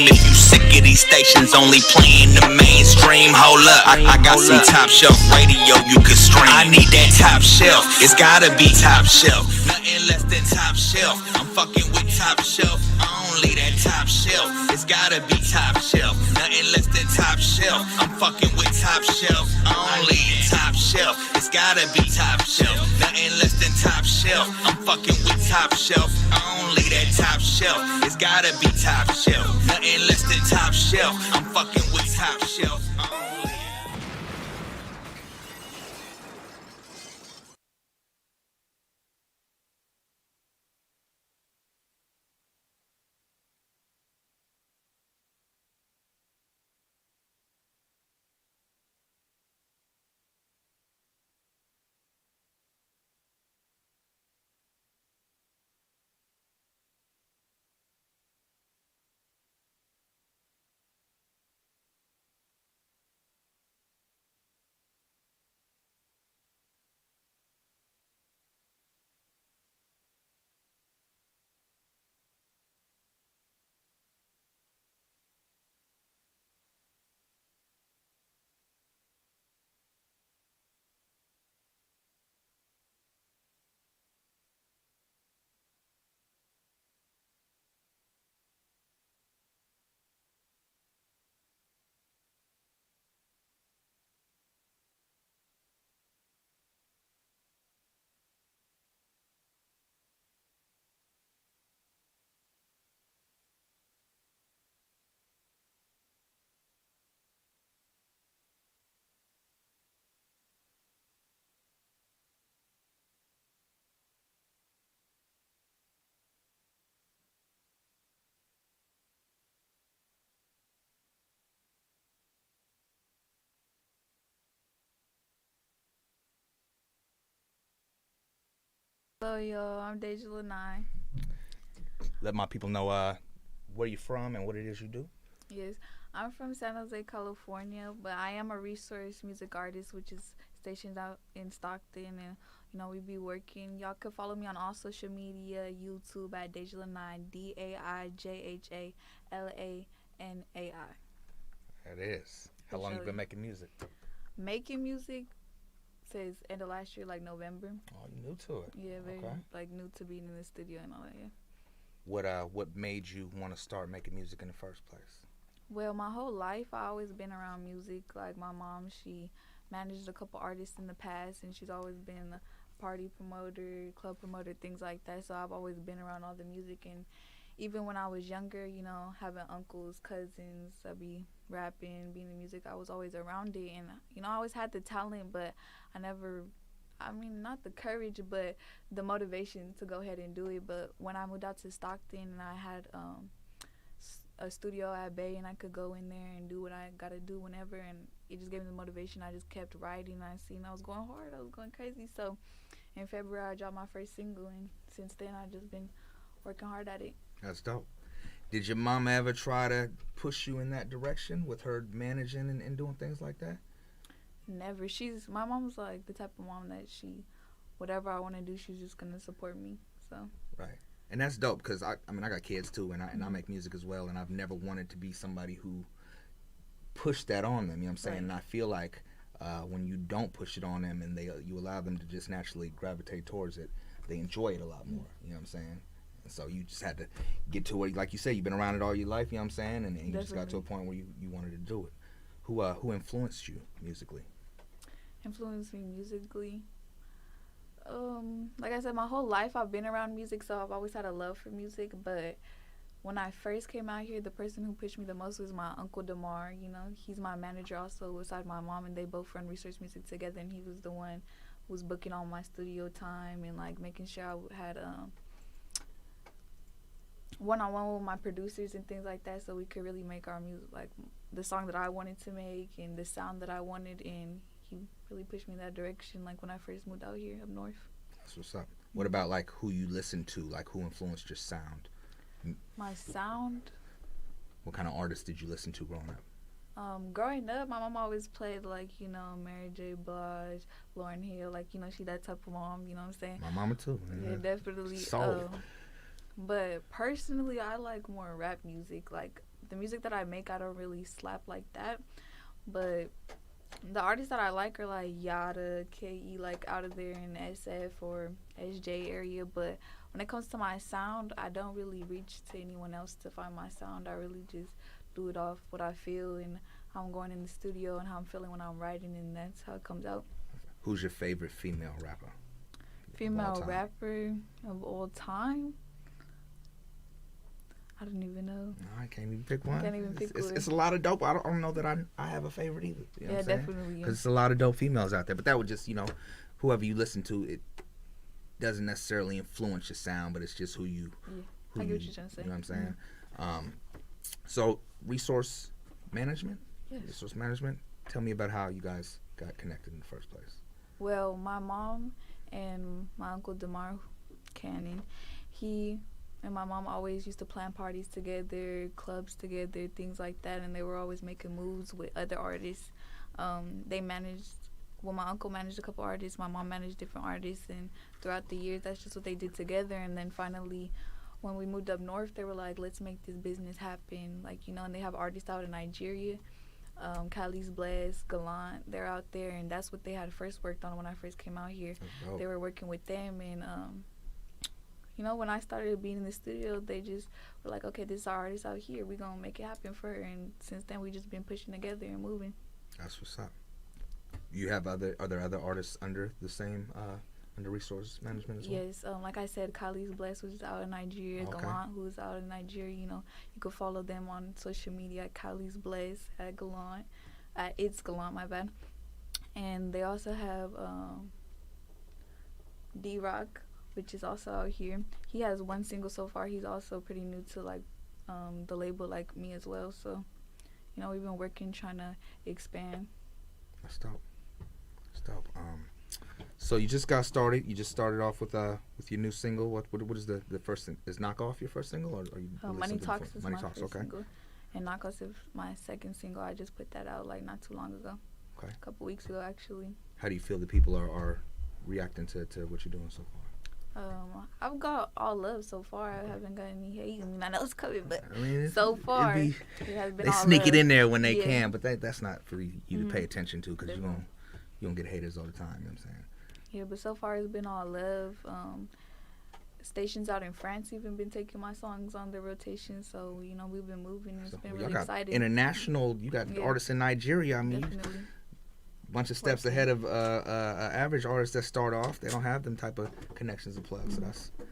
If you sick of these stations only playing the mainstream, hold up. I got some top shelf radio you could stream. I need that top shelf. It's gotta be top shelf. Nothing less than top shelf. I'm fucking with top shelf. Only that top shelf. It's gotta be top shelf. Nothing less than top shelf. I'm fucking with top shelf. Only top shelf. It's gotta be top shelf. Nothing less than top shelf. I'm fucking with top shelf. Only that top shelf. It's gotta be top shelf. Nothing less than top shelf. I'm fucking with top shelf. Only. Hello, y'all. I'm Daijha Lanai. Let my people know where you're from and what it is you do. Yes, I'm from San Jose, California, but I am a resource music artist, which is stationed out in Stockton, and we be working. Y'all could follow me on all social media, YouTube at Daijha Lanai, DAIJHALANAI. That is. How long you been making music? Making music since end of last year, like November. Oh, you new to it? Yeah, very okay. New to being in the studio and all that. Yeah. What made you want to start making music in the first place? Well, my whole life I always been around music. Like my mom, she managed a couple artists in the past, and she's always been a party promoter, club promoter, things like that. So I've always been around all the music, and even when I was younger, having uncles, cousins, I'd be rapping, being in music, I was always around it, and I always had the talent, but I never, not the courage, but the motivation to go ahead and do it. But when I moved out to Stockton and I had a studio at Bay, and I could go in there and do what I gotta do whenever, and it just gave me the motivation. I just kept writing. I seen I was going hard, I was going crazy. So in February I dropped my first single, and since then I've just been working hard at it. That's dope. Did your mom ever try to push you in that direction with her managing and doing things like that? Never. My mom's like the type of mom that whatever I want to do, she's just gonna support me. So right, and that's dope because I got kids too, and I make music as well, and I've never wanted to be somebody who pushed that on them. You know what I'm saying? Right. And I feel like when you don't push it on them and you allow them to just naturally gravitate towards it, they enjoy it a lot more. You know what I'm saying? So you just had to get to it, like you said, you've been around it all your life, you know what I'm saying? And you just got to a point where you wanted to do it. Who influenced you musically? Influenced me musically? Like I said, my whole life I've been around music, so I've always had a love for music. But when I first came out here, the person who pushed me the most was my uncle Damar. He's my manager also beside my mom, and they both run research music together, and he was the one who was booking all my studio time and like making sure I had one-on-one with my producers and things like that, so we could really make our music, like the song that I wanted to make and the sound that I wanted, and he really pushed me in that direction, like when I first moved out here up north. That's what's up. What about like who you listened to, like who influenced your sound? My sound? What kind of artists did you listen to growing up? Growing up, my mom always played like, Mary J. Blige, Lauryn Hill, like, she that type of mom, you know what I'm saying? My mama too. Yeah, definitely. Soul. But personally, I like more rap music, like the music that I make, I don't really slap like that. But the artists that I like are like Yada, KE, like out of there in SF or SJ area. But when it comes to my sound, I don't really reach to anyone else to find my sound. I really just do it off what I feel and how I'm going in the studio and how I'm feeling when I'm writing, and that's how it comes out. Who's your favorite female rapper? Female rapper of all time? I don't even know. No, I can't even pick one. I can't even pick one. It's a lot of dope. I don't know that I have a favorite either. You know Yeah, what I'm saying? definitely. Because it's a lot of dope females out there. But that would just, whoever you listen to, it doesn't necessarily influence your sound, but it's just who you. Yeah, who I get you, what you're trying to say. You know what I'm saying? So resource management. Yes. Resource management. Tell me about how you guys got connected in the first place. Well, my mom and my uncle DeMar Cannon, he and my mom always used to plan parties together, clubs together, things like that, and they were always making moves with other artists. They managed, well, my uncle managed a couple artists, my mom managed different artists, and throughout the years, that's just what they did together. And then finally, when we moved up north, they were like, let's make this business happen, and they have artists out in Nigeria. Kali's Bless, Gallant, they're out there, and that's what they had first worked on when I first came out here. They were working with them, and when I started being in the studio, they just were like, okay, this is our artist out here, we're gonna make it happen for her. And since then, we just been pushing together and moving. That's what's up. You have are there other artists under the same under resource management as well? Yes, like I said, Kali's Bless, which is out in Nigeria, Okay. Gallant, who's out in Nigeria. You can follow them on social media at Kali's Bless, at Gallant, It's Gallant, my bad. And they also have D-Rock, which is also out here. He has one single so far. He's also pretty new to the label like me as well. So, we've been working, trying to expand. That's dope. That's dope. So you just got started. You just started off with your new single. What is the first thing? Is Knock Off your first single, or are you? Money Talks is Money my Talks, first okay. single, and Knock Off is my second single. I just put that out not too long ago. Okay. A couple weeks ago, actually. How do you feel that people are reacting to what you're doing so far? I've got all love so far. I haven't got any hate. I know it's coming, but I so far it has been they all sneak love. it in there when they Yeah. can, but that's not for you to pay attention to, because you don't get haters all the time. You know what I'm saying? Yeah, but so far it's been all love. Stations out in France even been taking my songs on their rotation, so we've been moving. It's been really exciting. International, you got artists in Nigeria. I mean, definitely. bunch of steps ahead of average artists that start off. They don't have them type of connections and plugs, so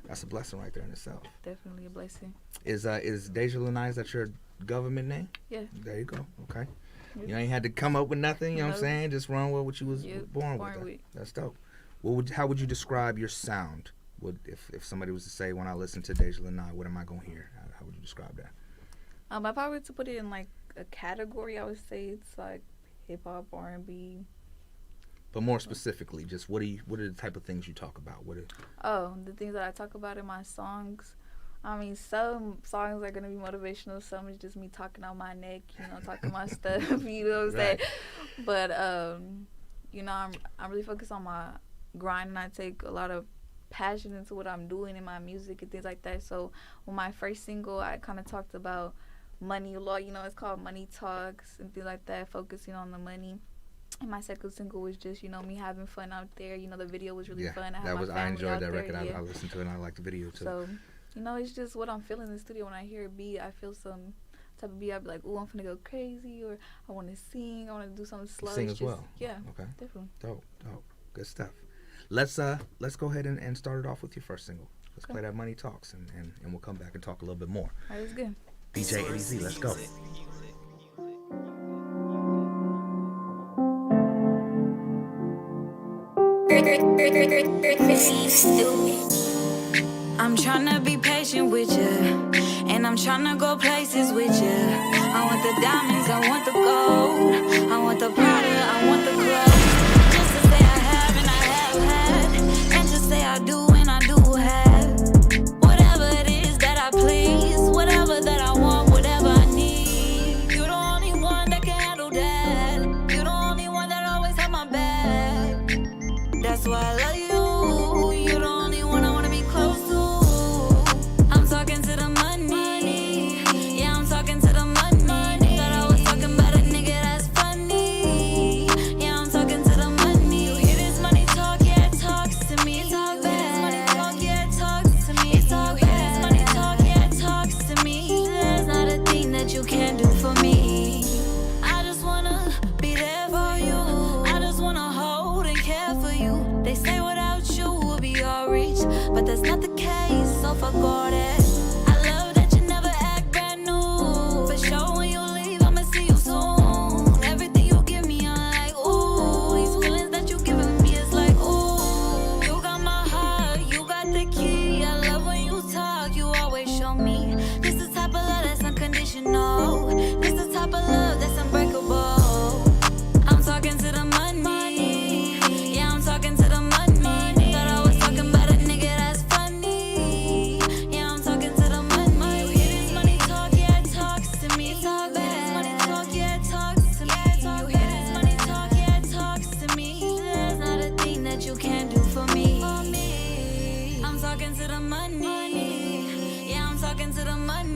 that's a blessing right there in itself. Definitely a blessing. Is Daijha Lanai, is that your government name? Yeah. There you go. Okay. Yep. You ain't had to come up with nothing. You know what I'm saying? Just run with what you was born with. That's dope. How would you describe your sound? If somebody was to say, when I listen to Daijha Lanai, what am I gonna hear? How would you describe that? If I were to put it in a category, I would say it's hip hop, R&B. But more specifically, just what are the type of things you talk about? The things that I talk about in my songs. I mean, some songs are gonna be motivational. Some is just me talking on my neck, talking my stuff. You know what I'm saying? But I'm really focused on my grind, and I take a lot of passion into what I'm doing in my music and things like that. So with my first single, I kind of talked about money a lot. It's called Money Talks and things like that, focusing on the money. And my second single was just, me having fun out there. The video was really fun. I enjoyed that record. I listened to it and I liked the video too. So, it's just what I'm feeling in the studio. When I hear a beat, I feel some type of beat. I'd be like, ooh, I'm finna go crazy, or I want to sing. I want to do something slow. Sing as well. Yeah. Okay. Definitely. Dope. Good stuff. Let's go ahead and start it off with your first single. Let's play that Money Talks, and we'll come back and talk a little bit more. All right, it's good. DJ AZ, let's go. I'm tryna be patient with you, and I'm tryna go places with you. I want the diamonds, I want the gold, I want the Prada, I want the clothes. Just to say I have and I have had, and to say I do and I do have. Whatever it is that I please, whatever that I want, whatever I need. You're the only one that can handle that. You're the only one that always have my back. That's why I love you. You're the only one I wanna be close to. I'm talking to the money. Yeah, I'm talking to the money. not the case, so fuck all that. I love that you never act brand new. For sure when you leave, I'ma see you soon. Everything you give me, I'm like, ooh. These feelings that you giving me is like, ooh. You got my heart, you got the key. I love when you talk, you always show me. This the type of love that's unconditional. This the type of love that's unbreakable. I'm talking to the money. Yeah, I'm talking to the money. Thought I was talking about a nigga that's funny. Yeah, I'm talking to the money. You hear this money talk, yeah, it talks to me. You hear this money talk, yeah, it talks to me. You hear this money talk, yeah, it talks to me. There's not a thing that you can't do for me. I'm talking to the money. Yeah, I'm talking to the money.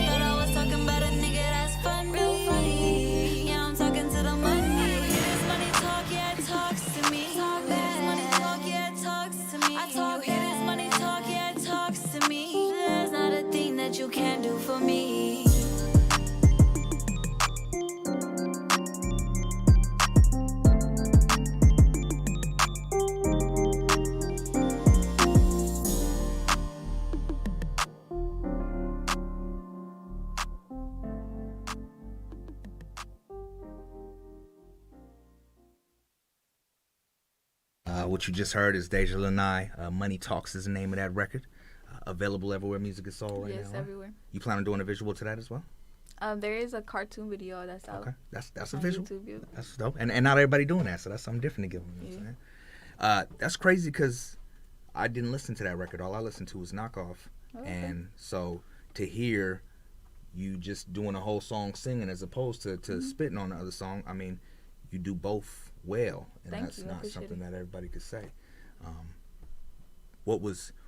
Thought I was talking about a nigga that's funny. Yeah, I'm talking to the money. You hear this money talk, yeah, it talks to me. You hear this money talk, yeah, it talks to me. You hear this money talk, yeah, it talks to me. There's not a thing that you can't do for me. What you just heard is Daijha Lanai. Money Talks is the name of that record. Available everywhere music is sold right now. Yes, Right? everywhere. You plan on doing a visual to that as well? There is a cartoon video that's out. Okay, that's a on visual. YouTube, yeah. That's dope. And not everybody doing that, so that's something different to give them. You know what I'm saying? That's crazy because I didn't listen to that record. All I listened to was Knockoff. Okay. And so to hear you just doing a whole song singing as opposed to spitting on the other song, I mean, you do both well, and Thank that's you, I not appreciate something it. that everybody could say.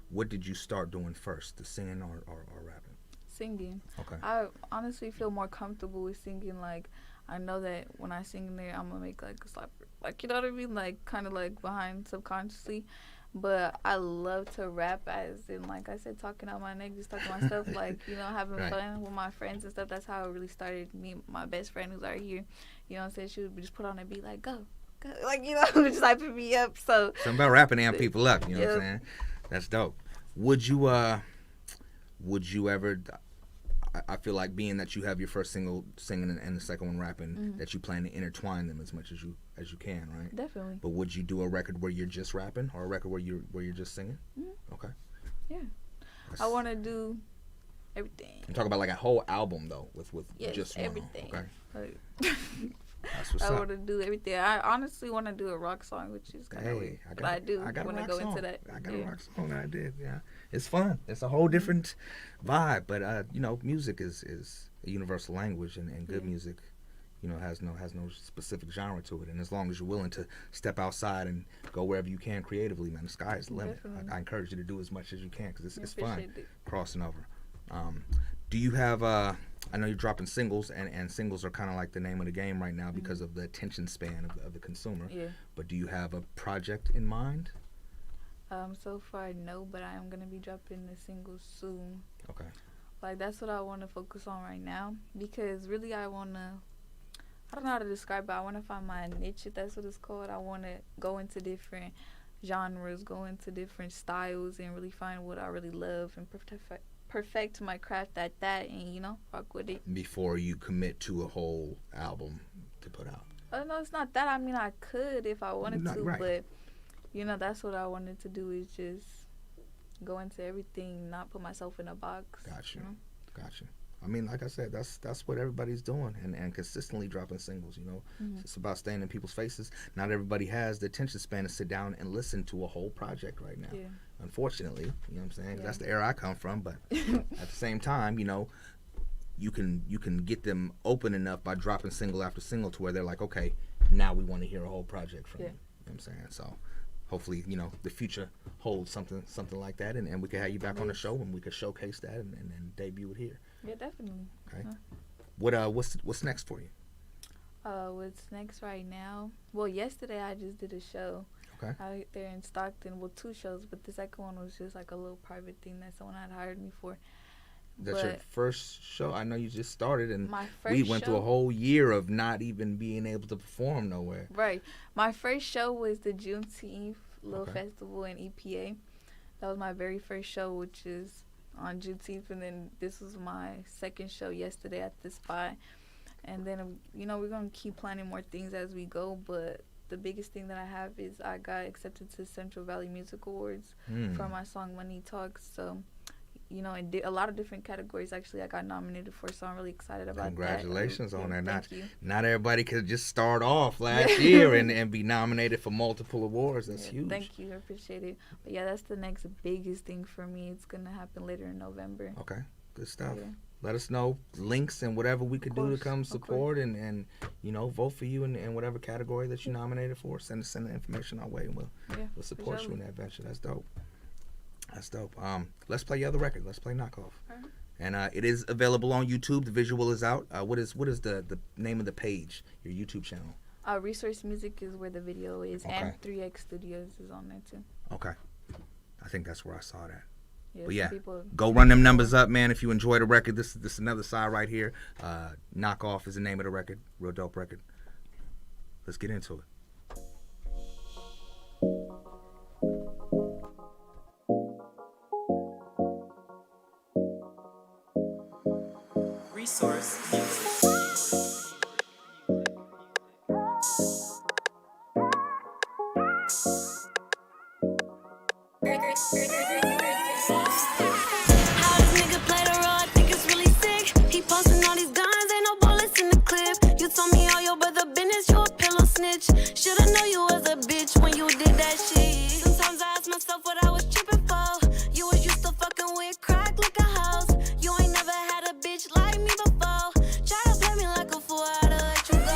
What did you start doing first, the singing or rapping? Singing. Okay. I honestly feel more comfortable with singing. Like, I know that when I sing in there, I'm gonna make like a slapper. Like, you know what I mean? Like, kind of like behind subconsciously. But I love to rap, as in, like I said, talking out my neck, just talking my stuff, like, you know, having Right. fun with my friends and stuff. That's how it really started. Me, my best friend who's right here, you know what I'm saying? She would just put on a beat, like, go. Like, you know, just hyping me up. So Something about rapping amp people up, you know what I'm Yep. saying? That's dope. Would you ever, I feel like being that you have your first single singing and the second one rapping, that you plan to intertwine them as much as you can, right? definitely. But would you do a record where you're just rapping or a record where you're just singing? Okay. Yeah. That's- I want to do everything. I'm talking about like a whole album though, with Yes, just one. everything. Okay. Like, That's what's I up. want to do everything. I honestly want to do a rock song, which is kind of weird. But I do I got a want to rock go song. into that. I got a Yeah. rock song that I did. Yeah, it's fun. It's a whole different vibe. But you know, music is a universal language, and good Yeah. music, you know, has no specific genre to it. And as long as you're willing to step outside and go wherever you can creatively, man, the sky is the limit. Definitely. I encourage you to do as much as you can because I it's fun appreciate it. crossing over. Do you have? I know you're dropping singles, and singles are kind of like the name of the game right now because of the attention span of the consumer. Yeah. But do you have a project in mind? So far, no, but I am gonna be dropping the single soon. Okay. Like, that's what I want to focus on right now, because really I don't know how to describe it. I want to find my niche, if that's what it's called. I want to go into different genres, go into different styles, and really find what I really love and perfect my craft at that, and, you know, rock with it. Before you commit to a whole album to put out. No, it's not that. I mean, I could if I wanted No, to, right. but, you know, that's what I wanted to do, is just go into everything, not put myself in a box. Gotcha. You know? Gotcha. I mean, like I said, that's what everybody's doing, and consistently dropping singles, you know. It's about staying in people's faces. Not everybody has the attention span to sit down and listen to a whole project right now. Yeah. Unfortunately, you know what I'm saying? 'Cause Yeah. that's the era I come from, but at the same time, you know, you can get them open enough by dropping single after single to where they're like, okay, now we want to hear a whole project from you. Yeah. You know what I'm saying? So hopefully, you know, the future holds something like that, and we can have you back on the Yes. show, and we can showcase that and debut it here. Yeah, definitely. Okay. Huh. What's next for you? What's next right now? Well, yesterday I just did a show Okay. out there in Stockton. Well, 2 shows, but the second one was just like a little private thing that someone had hired me for. That's your But first show. I know you just started, and my first we went through a show- whole year of not even being able to perform nowhere. Right. My first show was the Juneteenth little Okay. festival in EPA. That was my very first show, which is on Juneteenth, and then this was my second show yesterday at the spot. And then, you know, we're going to keep planning more things as we go, but the biggest thing that I have is I got accepted to Central Valley Music Awards for my song Money Talks. So, you know, in a lot of different categories, actually, I got nominated for, so I'm really excited about Congratulations that. on that. Thank you. Not everybody could just start off last year and be nominated for multiple awards. That's huge. Thank you. I appreciate it. But, yeah, that's the next biggest thing for me. It's going to happen later in November. Okay. Good stuff. Yeah. Let us know links and whatever we could do to come support and you know, vote for you in whatever category that you nominated for. Send the information our way and we'll support you in that venture. That's dope. That's dope. Let's play your other record. Let's play Knockoff. And it is available on YouTube. The visual is out. What is the name of the page? Your YouTube channel? Resource Music is where the video is, and 3X Studios is on there too. Okay. I think that's where I saw that. Yeah, but yeah, go run them numbers up, man. If you enjoy the record, this is another side right here. Knockoff is the name of the record. Real dope record. Let's get into it. Resource Music. How this nigga play the role, I think it's really sick. He posting all these guns, ain't no bullets in the clip. You told me all your brother business, you a pillow snitch. Shoulda knew you was a bitch when you did that shit. Sometimes I ask myself what I was tripping for. You was used to fucking with crack like a house. You ain't never had a bitch like me before. Try to play me like a fool, I'd let you go.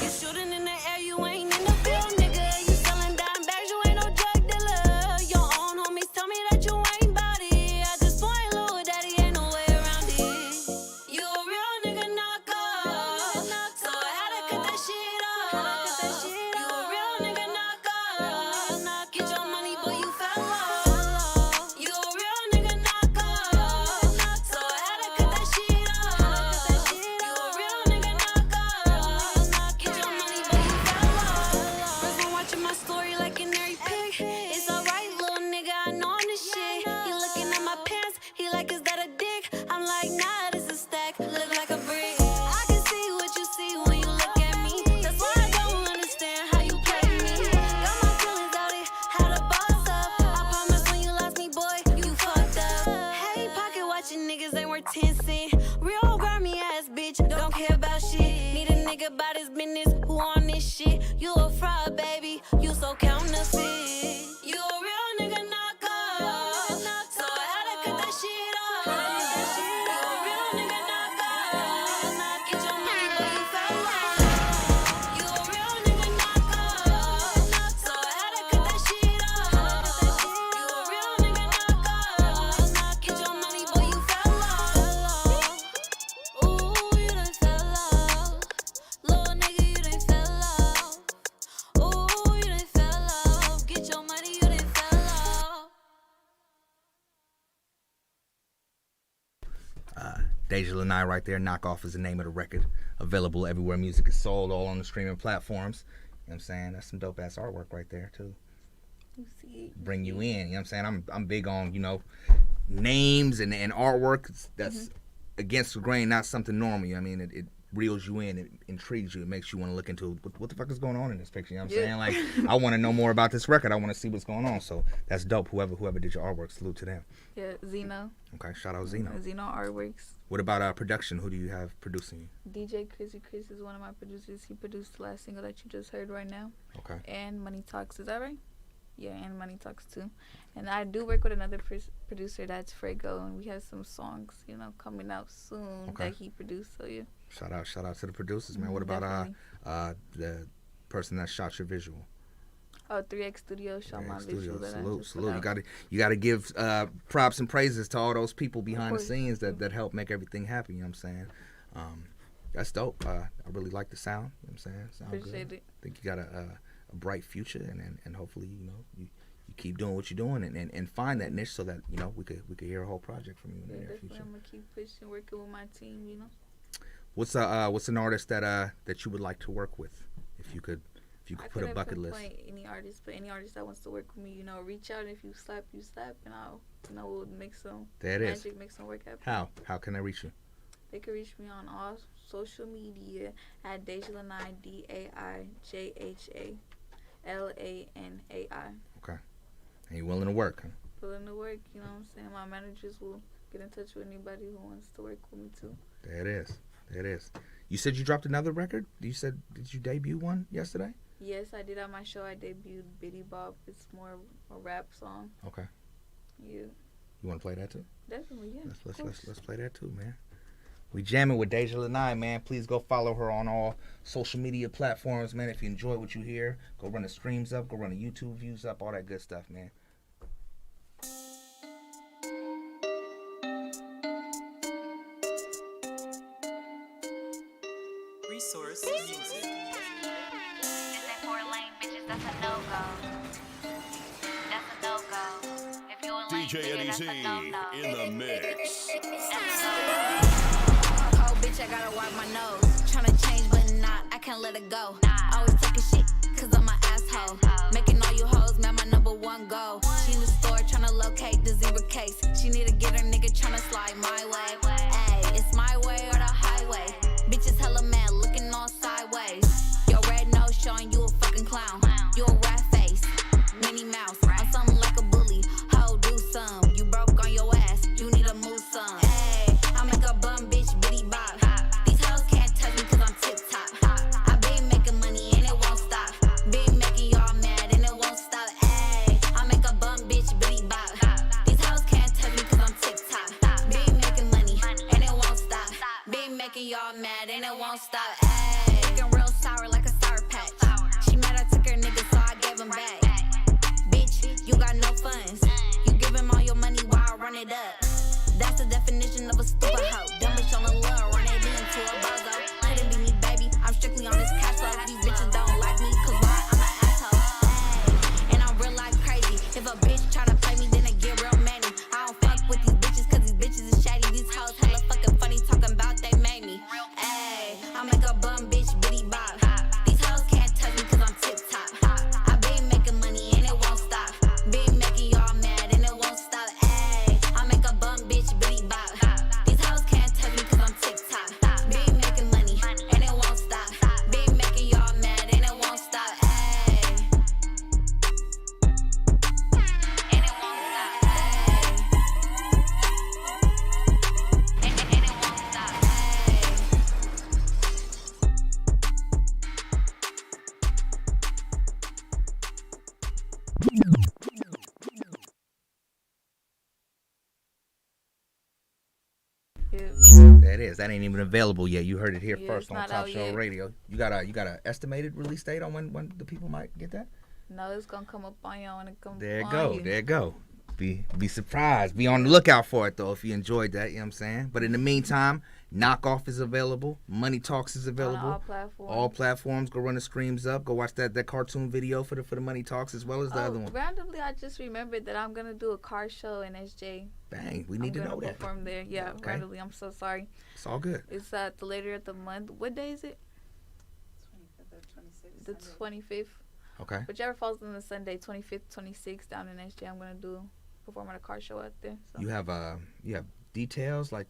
You shooting in the air, you ain't in the field, nigga. You selling dime bags, you ain't no drug dealer. Your own homies tell me that you ain't bout it. At this point, little daddy ain't no way around it. You a real nigga knockoff, so I had to cut that shit off. You a real nigga knockoff, get your money, boy, you fell off. You a real nigga knockoff, so I had to cut that shit off. You a real nigga knockoff, get your money, boy, you fell off. First been watching my story like an every pic. It's alright, little nigga, I know I'm the shit. He looking at my pants, he like, is that a dick? I'm like, nah, this is stack, look like a brick. I can see what you see when you look at me. That's why I don't understand how you play me. Got my feelings out it, had a boss up. I promise when you lost me, boy, you fucked up. Hey, pocket watching niggas ain't worth 10 cents. Real grimy ass bitch, don't care about shit. Need a nigga about his business, who on this shit? You a fraud, baby, you so counterfeit. You a real nigga knockoff, so I had to cut that shit off. You a real nigga knockoff, get your money, boy, you fell off. You a real nigga knockoff, so I had to cut that shit off. You a real nigga knockoff, get your money, boy, you fell off. Ooh, you done fell off. Little nigga, you done fell off. Ooh, you done fell off. Get your money, you done fell off. Daijha Lanai right there. Knockoff is the name of the record. Available everywhere music is sold, all on the streaming platforms. You know what I'm saying? That's some dope ass artwork right there too. You see, Bring you in. You know what I'm saying? I'm big on, you know, names and artwork that's against the grain, not something normal. You know what I mean? It reels you in, it intrigues you, it makes you want to look into what the fuck is going on in this picture. You know what I'm saying? Like, I want to know more about this record. I want to see what's going on. So that's dope. Whoever did your artwork, salute to them. yeah, Zeno. Okay, shout out Zeno. Zeno Artworks. What about production? Who do you have producing you? DJ Chrissy Chris is one of my producers. He produced the last single that you just heard right now. Okay. And Money Talks, is that right? Yeah, and Money Talks too. And I do work with another producer, that's Frago, and we have some songs, you know, coming out soon that he produced. So yeah. Shout out to the producers, man. What about the person that shot your visual? Oh, 3X Studios shot my visual. Salute. You gotta give props and praises to all those people behind the scenes that help make everything happen. You know what I'm saying? That's dope. I really like the sound. You know what I'm saying? Sound Appreciate good. it. I think you got a bright future, and hopefully, you know, you keep doing what you're doing and find that niche so that, you know, we could hear a whole project from you in the near future. I'm gonna keep pushing, working with my team, you know. What's an artist that you would like to work with? If you could If you could I put a couldn't bucket list. pinpoint any artist, but any artist that wants to work with me, reach out. If you slap, you slap, and we'll make some magic, make some work happen. How can I reach you? They can reach me on all social media at Daijha Lanai, DAIJHA LANAI. Okay. And you willing to work? Huh? Willing to work, you know what I'm saying? My managers will get in touch with anybody who wants to work with me too. There it is. You said you dropped another record? Did you debut one yesterday? Yes, I did. At my show, I debuted Biddy Bop. It's more a rap song. Okay. Yeah. You want to play that too? Definitely, yeah. Let's play that too, man. We jamming with Daijha Lanai, man. Please go follow her on all social media platforms, man. If you enjoy what you hear, go run the streams up, go run the YouTube views up, all that good stuff, man. Resource music. This ain't for lame bitches, that's a no-go. That's a no-go. If you a lame DJ nigga, Eddie that's Z a no-no. in the mix. That's a no-go. Oh, bitch, I gotta wipe my nose. Tryna change, but not, I can't let it go. Always taking shit, cause I'm an asshole. Making all you hoes, man, my number one goal. She in the store tryna locate the zebra case. She need to get her nigga tryna slide my way. Ayy, it's my way or the highway. Bitches hella mad, looking all sideways. Your red nose showing you a fucking clown. You a rat face, Minnie Mouse. I'm something like a bully. Ho, do some. You broke on your ass, you need to move some. Ayy, I make a bum bitch bitty bop. These hoes can't touch me cause I'm tip top. I been making money and it won't stop. Been making y'all mad and it won't stop. Ayy, I make a bum bitch bitty bop. These hoes can't touch me cause I'm tip top. Been making money and it won't stop. Been making y'all mad and it won't stop. Ayy, looking real sour like a sour patch. She mad I took her nigga so I gave him back. Bitch, you got no funds. You give him all your money while I run it up. That's the definition of a stupid hoe. Dumb bitch on the love, run it into a bozo. Couldn't be me, baby. I'm strictly on this cash flow. These bitches don't like me, cause why? I'm an asshole. Ayy, and I'm real life crazy. If a bitch try to play me, then it get real many. I don't fuck with these bitches, cause these bitches is shady. These hoes hella fucking funny, talking about they made me. Ayy, I make a bum bitch bitty bop. These hoes can't touch me, cause I'm tip top. I been making money and it won't stop. Been making y'all mad and it won't stop. Ayy, I make a bum bitch bitty bop. These hoes can't touch me cause I'm tip top. Been making money and it won't stop. Been making y'all mad and it won't stop. Ayy, and it won't stop. Ayy, and it won't stop. Yeah. That is. That ain't even available yet. You heard it here Yeah, first it's on not Top out Show yet. Radio. You got a estimated release date on when the people might get that? No, it's gonna come up on y'all when it comes There it on go. you. There it go. Be surprised. Be on the lookout for it though if you enjoyed that. You know what I'm saying? But in the meantime, Knockoff is available. Money Talks is On available. all platforms. All platforms. Go run the streams up. Go watch that cartoon video for the Money Talks as well as the other one. Randomly, I just remembered that I'm gonna do a car show in SJ. Bang. We need to I'm know gonna that. perform there. Yeah, Okay. randomly. I'm so sorry. It's all good. It's at the later of the month. What day is it? 25th or 26th. The 25th. Okay. Whichever falls on the Sunday, 25th, 26th, down in SJ. I'm gonna perform at a car show out there. So. You have details like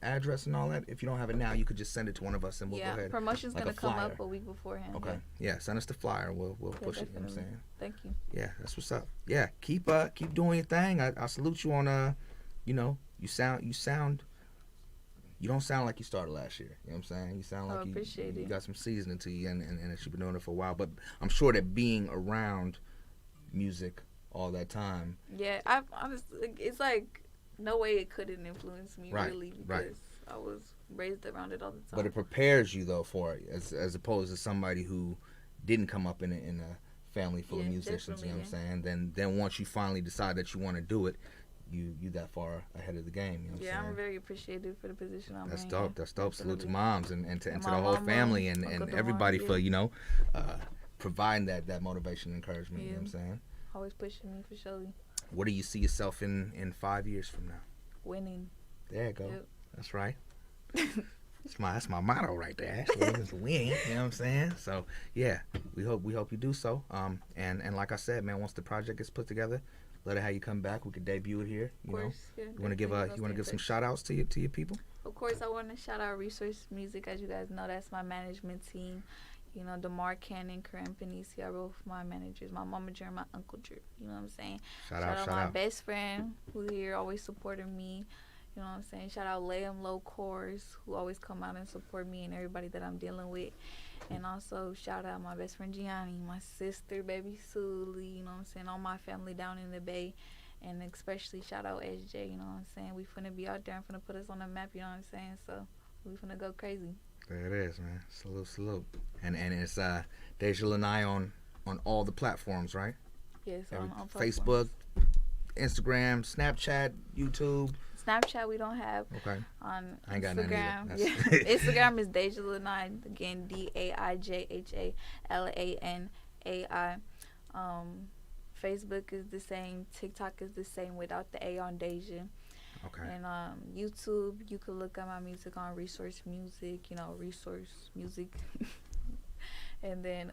address and all that. If you don't have it now, you could just send it to one of us and we'll go ahead. Promotion's like gonna a come flyer. up a week beforehand. Okay. Yeah, send us the flyer. We'll push it. You know what I'm definitely. saying? Thank you. Yeah, that's what's up. Yeah, keep doing your thing. I salute you on you don't sound like you started last year. You know what I'm saying? You sound like you got some seasoning to you and that you've been doing it for a while. But I'm sure that being around music all that time. Yeah, I've honestly, it's like no way it couldn't influence me really because I was raised around it all the time. But it prepares you though for it, as opposed to somebody who didn't come up in a family full of musicians. You know what I'm saying? Then once you finally decide that you want to do it, you that far ahead of the game. You know what I'm saying? I'm very appreciative for the position I'm in. That's dope. That's dope. Salute to Definitely. moms and to the my whole mama, family and Uncle everybody Demar, for providing that motivation and encouragement. You know what I'm saying? Always pushing me for sure. What do you see yourself in 5 years from now? Winning. There you go. Yep. That's right. That's my motto right there. Ashley is to win. You know what I'm saying? So yeah, we hope you do so. And like I said, man, once the project gets put together, let it how you come back. We could debut it here. You know, Yeah, you want to give some shout outs to your people? Of course, I want to shout out Resource Music. As you guys know, that's my management team. You know, DeMar Cannon, Karim Panisi are both my managers. My mama Jer, my uncle Jer. You know what I'm saying? Shout out my best friend who here always supporting me. You know what I'm saying? Shout out Liam Low Course who always come out and support me and everybody that I'm dealing with. And also shout out my best friend Gianni, my sister, baby Sully, you know what I'm saying? All my family down in the Bay. And especially shout out SJ, you know what I'm saying? We finna be out there and finna put us on the map, you know what I'm saying? So we finna go crazy. There it is, man. Salute. And it's Daijha Lanai on all the platforms, right? Yes, on Facebook, Instagram, Snapchat, YouTube. Snapchat we don't have. Okay. On I ain't got Instagram. none Yeah. Instagram is Daijha Lanai. Again, DAIJHALANAI. Facebook is the same. TikTok is the same without the A on Daijha. Okay. And YouTube, you can look at my music on Resource Music. You know, Resource Music. And then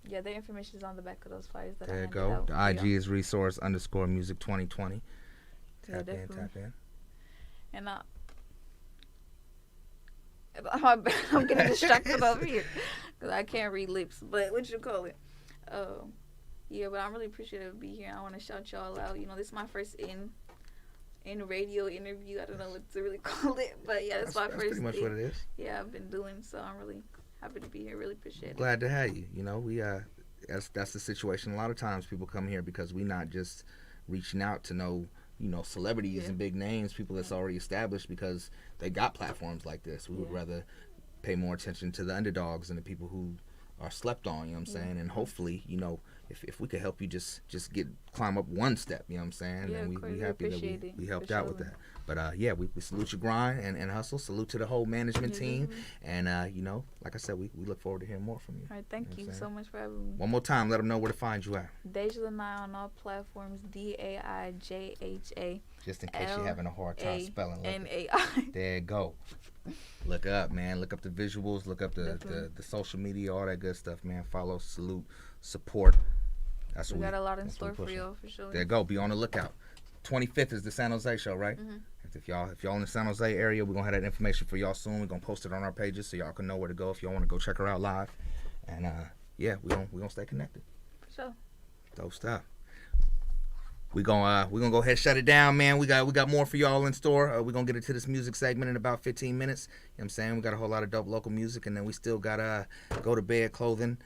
yeah, the information is on the back of those flyers that there I you handed go. out. The IG is resource_music 2020. Tap in. And I'm getting distracted over here because I can't read lips. But what you call it? Yeah, but I'm really appreciative to be here. I want to shout y'all out. You know, this is my first in radio interview. I don't know what to really call it, but yeah, that's my first. That's pretty much what it is. Yeah, I've been doing, so I'm really happy to be here. Really appreciate it. Glad to have you. You know, we that's the situation. A lot of times people come here because we not just reaching out to know, you know, celebrities and big names, people that's already established because they got platforms like this. We would rather pay more attention to the underdogs and the people who are slept on, you know what I'm saying? And hopefully, you know, if we could help you just climb up one step, you know what I'm saying? Yeah, and we happy that we helped out with that. But yeah, we salute your grind and hustle. Salute to the whole management team. And you know, like I said, we look forward to hearing more from you. All right, thank you so much for having me. One more time, let them know where to find you at. Daijha Lanai on all platforms, DAIJHA. Just in case you're having a hard time spelling. LANAI. There you go. Look up, man. Look up the visuals. Look up the social media, all that good stuff, man. Follow, salute, support. That's we got a lot in store for y'all, for sure. There you go. Be on the lookout. 25th is the San Jose show, right? Mm-hmm. If y'all in the San Jose area, we're gonna have that information for y'all soon. We're gonna post it on our pages so y'all can know where to go if y'all want to go check her out live. And yeah, we gonna stay connected. For sure. Dope stuff. We gonna go ahead and shut it down, man. We got more for y'all in store. We're gonna get into this music segment in about 15 minutes. You know what I'm saying? We got a whole lot of dope local music, and then we still got Go to Bed clothing.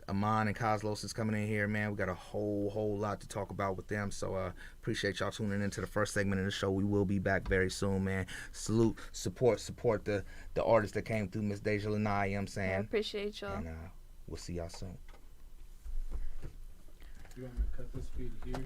Amon and Cawzlos is coming in here, man. We got a whole lot to talk about with them. So appreciate y'all tuning into the first segment of the show. We will be back very soon, man. Salute, support the artists that came through, Miss Daijha Lanai, you know what I'm saying? I appreciate y'all. And we'll see y'all soon. You want me to cut this feed here?